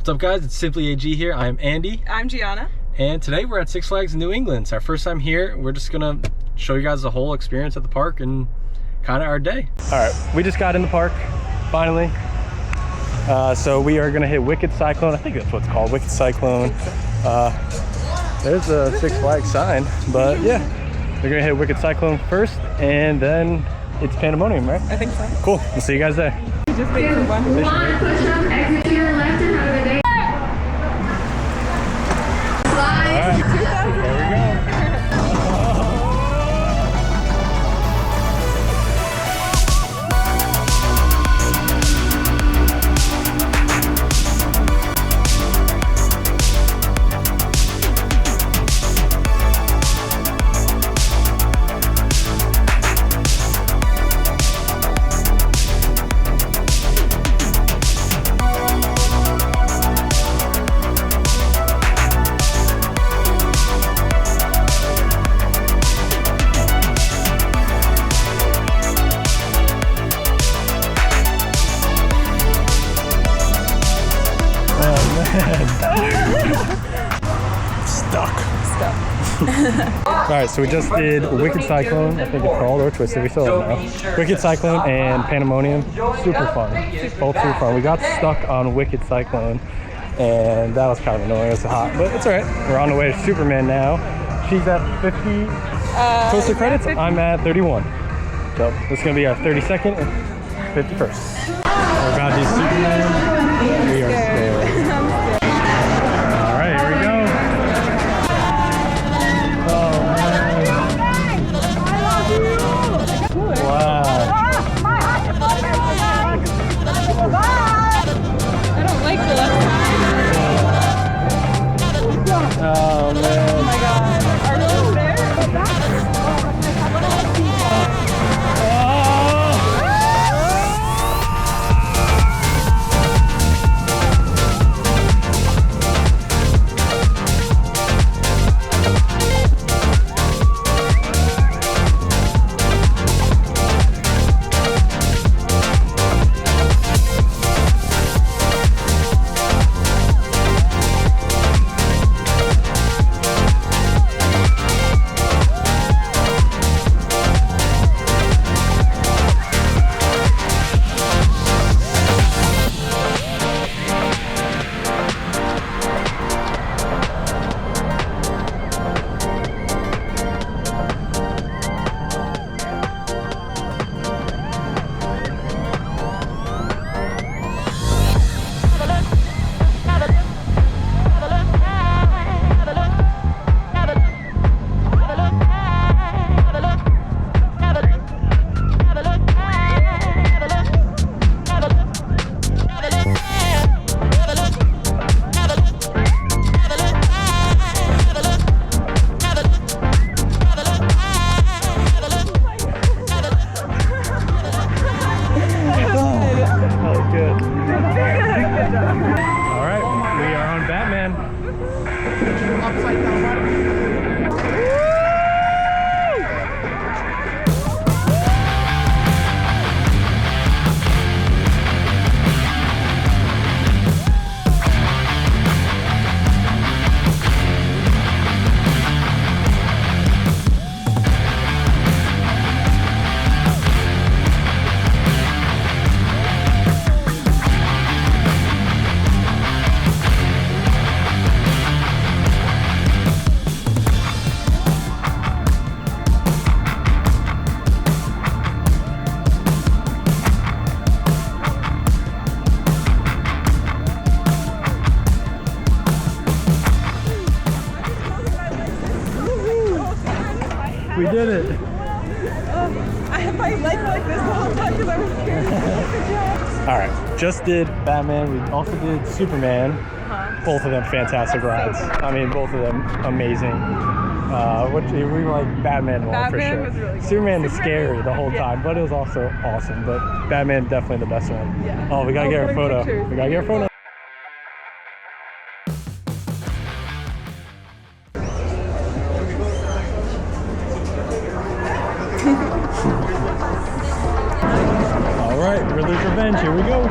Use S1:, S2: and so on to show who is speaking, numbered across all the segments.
S1: What's up guys, it's Simply AG here. I'm Andy.
S2: I'm Gianna.
S1: And today we're at Six Flags in New England. It's our first time here. We're just gonna show you guys the whole experience at the park and kind of our day. All right, we just got in the park, finally. So we are gonna hit Wicked Cyclone. I think that's what it's called, Wicked Cyclone. There's a Six Flags sign, but yeah. We're gonna hit Wicked Cyclone first, and then it's Pandemonium, right?
S2: I think so.
S1: Cool, we'll see you guys there.
S2: Just wait for one.
S3: Push up, exit to your left and have a good day. Slide.
S1: All right, there we go. All right, so we just did Wicked Cyclone, I think it's called, or Twisted, we still don't know. Wicked Cyclone and Pandemonium, super fun, both super fun. We got stuck on Wicked Cyclone, and that was kind of annoying, it was hot, but it's all right. We're on the way to Superman now. She's at 50 toaster credits, I'm at 31. So this is gonna be our 32nd and 51st. We're about to do Superman, we are scared. All right, here we go. Oh man.
S2: Oh my god. Are those there?
S1: We did it.
S2: I had my leg like this the whole time because I was scared.
S1: All right, just did Batman. We also did Superman. Both of them fantastic rides. I mean, both of them amazing. We were like Batman one for sure.
S2: Was really cool.
S1: Superman was scary the whole time, but it was also awesome. But Batman definitely the best one.
S2: Yeah.
S1: Oh, we gotta get our photo.
S2: Pictures.
S1: We gotta get our photo. All right, Riddler's Revenge, here we go.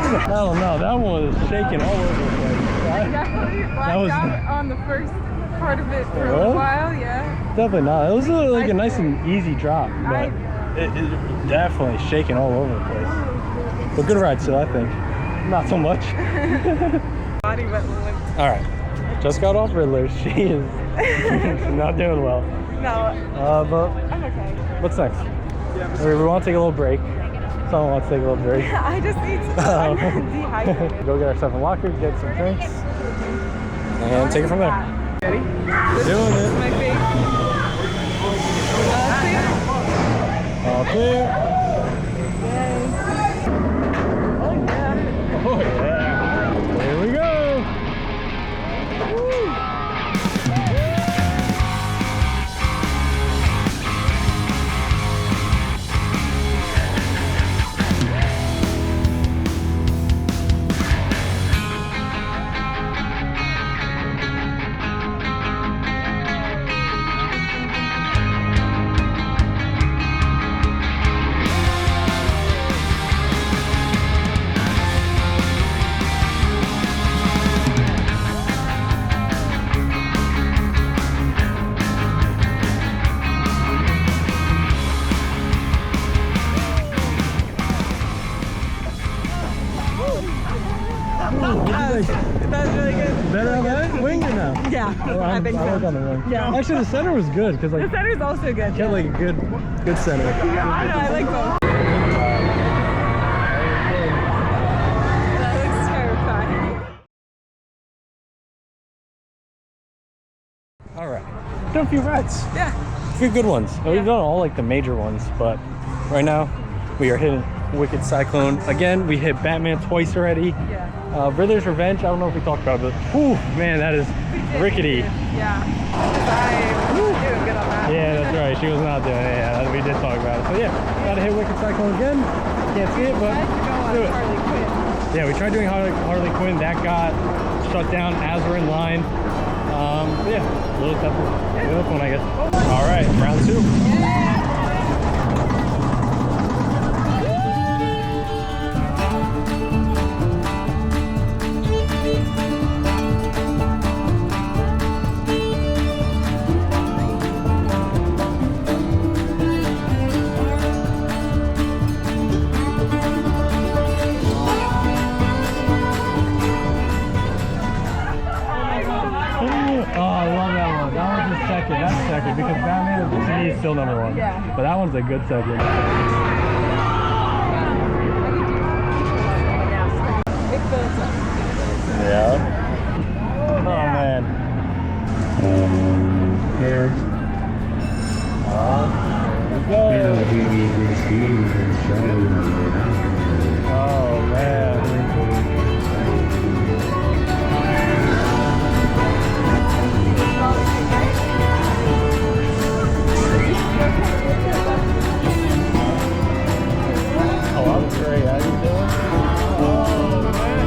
S1: I don't know. That one was shaking all over the place.
S2: Definitely blacked out on the first part of it for a while, yeah.
S1: Definitely not. It was like a nice and easy drop, but it definitely shaking all over the place. But good ride still, I think. Not so much.
S2: Body went limp.
S1: All right, just got off Riddler. She is not doing well.
S2: No.
S1: But
S2: I'm okay.
S1: what's next? We want to take a little break. Someone wants to take a little break.
S2: I just need to. I'm dehydrated.
S1: Go get our stuff in the locker, get some drinks, and take it from there.
S2: Ready?
S1: Doing
S2: This
S1: it.
S2: is my face.
S1: All clear.
S2: Yay. Oh yeah.
S1: Oh yeah. Here we go. Woo.
S2: That was really good.
S1: Better on that wing or no?
S2: Yeah, I think
S1: I
S2: so.
S1: like on the wing.
S2: Yeah.
S1: Actually, the center was good because like
S2: The center's also good.
S1: get like a good center.
S2: I know, I like both. That looks terrifying.
S1: All right, done a few rides.
S2: Yeah.
S1: A few good ones. We've done all like the major ones, but right now we are hitting Wicked Cyclone again. We hit Batman twice already.
S2: Yeah.
S1: Riddler's Revenge. I don't know if we talked about it, but whew, man, that is rickety.
S2: Yeah. I was doing good on that.
S1: Yeah, that's right. She was not doing it. Yeah, we did talk about it. So yeah, gotta hit Wicked Cyclone again. Can't see it, but
S2: Let's
S1: do
S2: go
S1: it.
S2: on Harley Quinn.
S1: Yeah, we tried doing Harley Quinn. That got shut down as we're in line. But yeah, a little tougher. Yeah. This one, I guess. All right, round two. Second because Batman to me is still number one.
S2: Yeah.
S1: But that one's a good second.
S2: It builds up.
S1: Yeah. Oh man. Here. Oh man. Oh, I'm great. How you doing? Oh, man.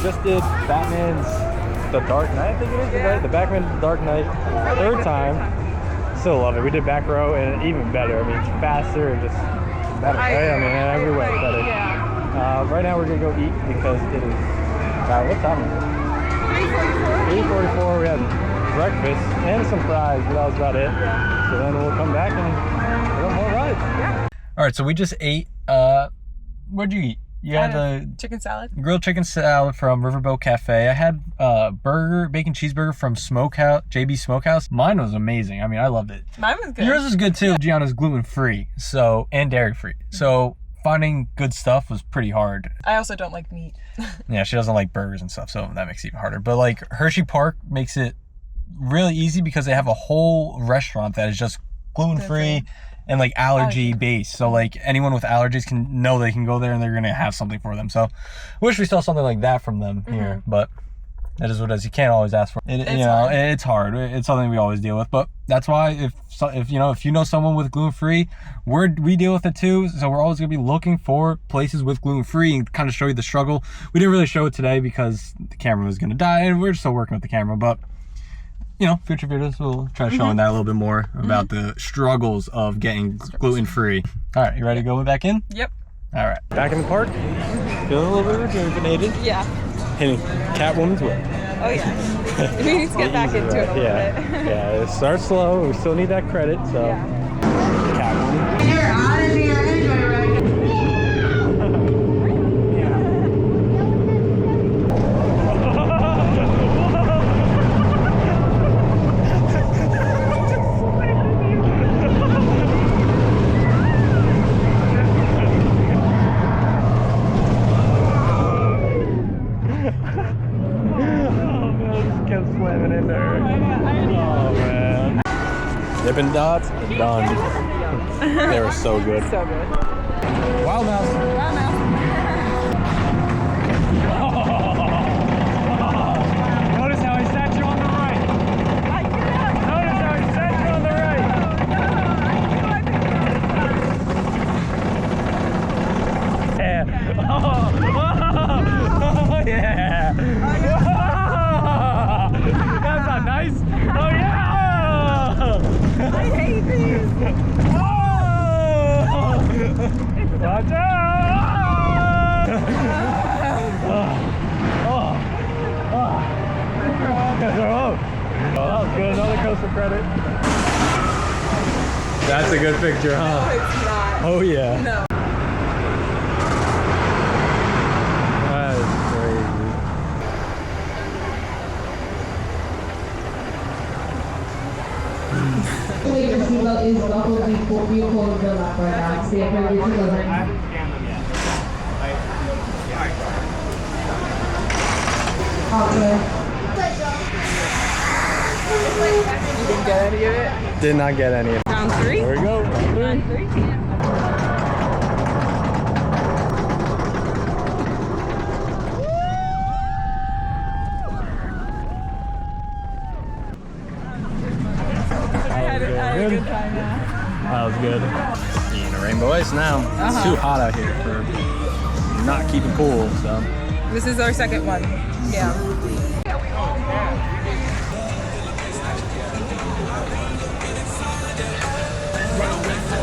S1: just did Batman's The Dark Knight, I think it is, right? The Batman The Dark Knight, third time. Still love it. We did back row and even better. I mean, it's faster and just better, right? I mean, in every way it's better.
S2: Yeah.
S1: Right now we're gonna go eat because it is, what time is it? 3:44. We had breakfast and some fries, but that was about it. So then we'll come back and do more rides.
S2: Yeah.
S1: All right, so we just ate, what'd you eat? You had the
S2: chicken salad.
S1: Grilled chicken salad from Riverboat Cafe. I had burger, bacon cheeseburger from Smokehouse, JB Smokehouse. Mine was amazing. I mean, I loved it.
S2: Mine was good.
S1: Yours was good too. Gianna's gluten-free, so, and dairy-free. So finding good stuff was pretty hard.
S2: I also don't like meat.
S1: Yeah, she doesn't like burgers and stuff, so that makes it even harder. But like Hershey Park makes it really easy because they have a whole restaurant that is just gluten-free and like allergy based. So like anyone with allergies can know they can go there and they're gonna have something for them. So wish we saw something like that from them here, but it is what it is. You can't always ask for it. It's hard. It's something we always deal with. But that's why if you know someone with gluten-free, we deal with it too. So we're always gonna be looking for places with gluten-free and kind of show you the struggle. We didn't really show it today because the camera was gonna die and we're still working with the camera, but you know, future videos will try showing that a little bit more about the struggles of getting gluten-free. All right, you ready to go back in?
S2: Yep.
S1: All right. Back in the park, feeling a little bit rejuvenated.
S2: Yeah.
S1: Hitting Catwoman's whip.
S2: Oh yeah. We need to get back into it a little bit.
S1: Yeah, it starts slow. We still need that credit, so. Catwoman.
S3: You're out of here. Enjoy right now.
S1: Dippin' dots are done. They were so good.
S2: So good.
S1: Wild mouse.
S2: Wow, now.
S1: Notice how I sat you on the right. Notice how I sat you on the right. Yeah. Oh, yeah. That's not nice. Oh, yeah.
S2: I hate these.
S1: Oh! Watch out! Oh, good. Another coast of credit. That's a good picture, huh?
S2: No, it's not.
S1: Oh, yeah.
S2: No.
S1: That is crazy.
S4: Your seatbelt is buckled before you pull the lap right now. Stay up here, your seatbelt in.
S2: You didn't get any of it?
S1: Did not get any of it.
S2: Round three?
S1: There we go.
S2: Round three? I had a good time, yeah.
S1: That was good. Eating a rainbow ice now. It's too hot out here for not keeping cool, so.
S2: This is our second one. Yeah.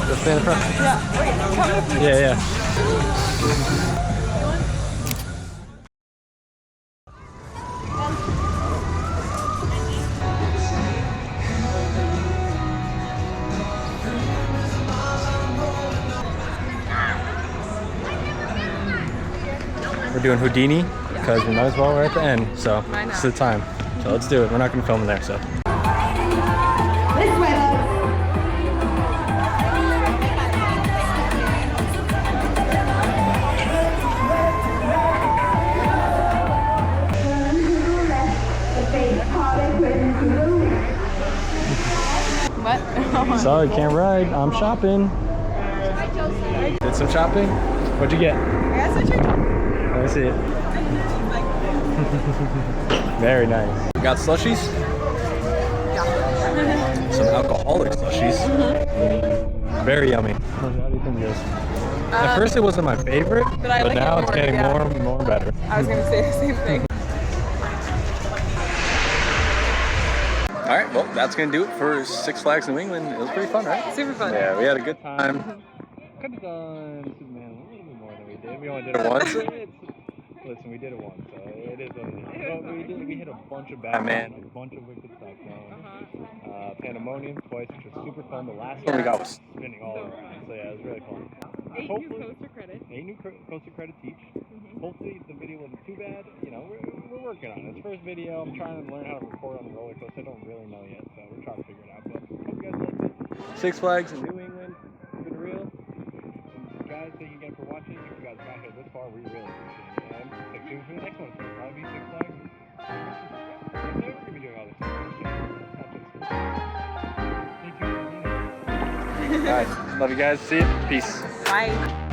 S1: Just stay in the front.
S2: Yeah. Wait, come with me.
S1: Yeah, yeah. We're doing Houdini because we might as well. We're at the end, so it's the time. So let's do it. We're not going to film in there, so.
S3: This way,
S2: What?
S1: Sorry, can't ride. I'm shopping. Did some shopping? What'd you get?
S2: I got some chicken.
S1: Let me see it. Very nice. We got slushies. Some alcoholic slushies. Very yummy. How do you think it is? At first it wasn't my favorite, but
S2: I like
S1: now
S2: it
S1: it's
S2: more,
S1: getting
S2: yeah.
S1: more and more better.
S2: I was gonna say the same thing.
S1: Well, that's gonna do it for Six Flags New England. It was pretty fun, right?
S2: Super fun.
S1: Yeah, we had a good time. Could have done Superman a little bit more than we did. We only did it once. Listen, we did it once, so it is what it is. But we hit a bunch of Batman, a bunch of Wicked Cyclone, Pandemonium twice, which was super fun. The last one we got was spinning all around, so yeah, it was really fun.
S2: 8 new coaster credits.
S1: 8 new coaster credits each. Hopefully the video wasn't too bad. You know, we're working on it. It's first video. I'm trying to learn how to record on the roller coaster. I don't really know yet, so we're trying to figure it out. But hope you guys liked it. Six Flags in New England. Keep it real. And guys, thank you again for watching. If you guys got here this far, we really appreciate it. And stay tuned for the next one. It'll probably be Six Flags. We're going to be doing all this stuff. Stay tuned. All right. Love you guys. See you. Peace.
S2: Bye.